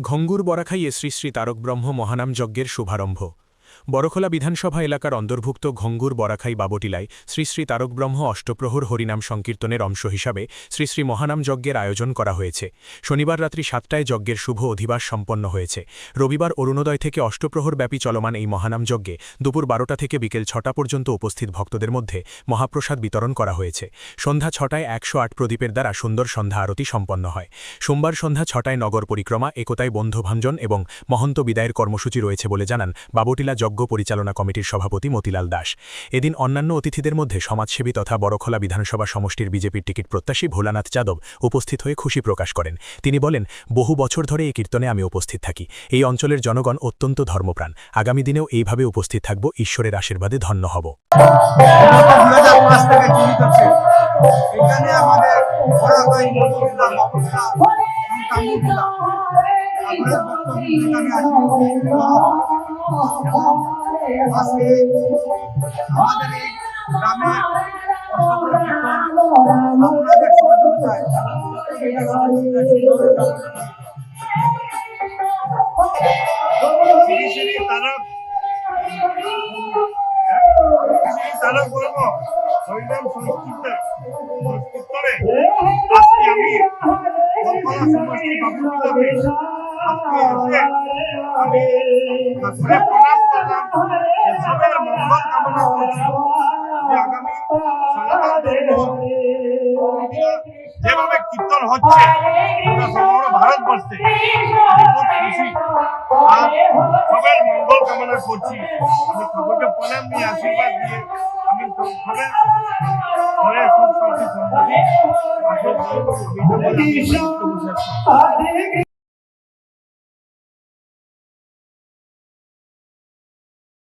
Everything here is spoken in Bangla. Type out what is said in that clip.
ঘঙ্গুর বরাখাইয়ে শ্রী শ্রী তারক ব্রহ্ম মহানাম যজ্ঞের শুভারম্ভ। বড়খোলা বিধানসভা এলাকার অন্তর্ভুক্ত ঘঙ্গুর বরাখাই বাবটিলায় শ্রী শ্রী তারক ব্রহ্ম অষ্টপ্রহর হরিনাম সংকীর্তনের অংশ হিসাবে শ্রী শ্রী মহানাম যজ্ঞের আয়োজন করা হয়েছে। শনিবার রাত্রি 7টায় যজ্ঞের শুভ অধিবাস সম্পন্ন হয়েছে। রবিবার অরুণোদয় থেকে অষ্টপ্রহর ব্যাপী চলমান এই মহানাম যজ্ঞে দুপুর 12টা থেকে বিকেল 6টা পর্যন্ত উপস্থিত ভক্তদের মধ্যে মহাপ্রসাদ বিতরণ করা হয়েছে। সন্ধ্যা 6টায় 108 প্রদীপের দ্বারা সুন্দর সন্ধ্যা আরতি সম্পন্ন হয়। সোমবার সন্ধ্যা 6টায় নগর পরিক্রমা, একতায় বন্ধুভাঞ্জন এবং মহন্ত বিদায়ের কর্মসূচি রয়েছে বলে জানান বাবটিলা যজ্ঞ পরিচালনা কমিটির সভাপতি মতিলাল দাস। এদিন অন্যান্য অতিথিদের মধ্যে সমাজসেবী তথা বড়খোলা বিধানসভা সমষ্টির বিজেপির টিকিট প্রত্যাশী ভোলানাথ যাদব উপস্থিত হয়ে খুশি প্রকাশ করেন। তিনি বলেন, বহু বছর ধরে এই কীর্তনে আমি উপস্থিত থাকি। এই অঞ্চলের জনগণ অত্যন্ত ধর্মপ্রাণ। আগামী দিনেও এইভাবে উপস্থিত থাকব। ঈশ্বরের আশীর্বাদে ধন্য হব। আজকে আমাদের এই গ্রামের আপনাদের সহযোগিতায় তারক বর্ম হরিনাম সংস্কৃতরে আজকে আমি কলকাতা সমষ্টি বাবুটিলাতে আজকে এসে আমি ঠাকুরের প্রণাম করলাম। সবের মঙ্গল কামনা করছি যে আগামী সনাতন ধর্ম যেভাবে কীর্তন হচ্ছে সমগ্র ভারতবর্ষে আমি খুব খুশি আর সবের মঙ্গল কামনা করছি। আমি ঠাকুরকে প্রণাম নিয়ে আশীর্বাদ দিয়ে আমি সবের ঘরে সুখ শান্তি সমৃদ্ধি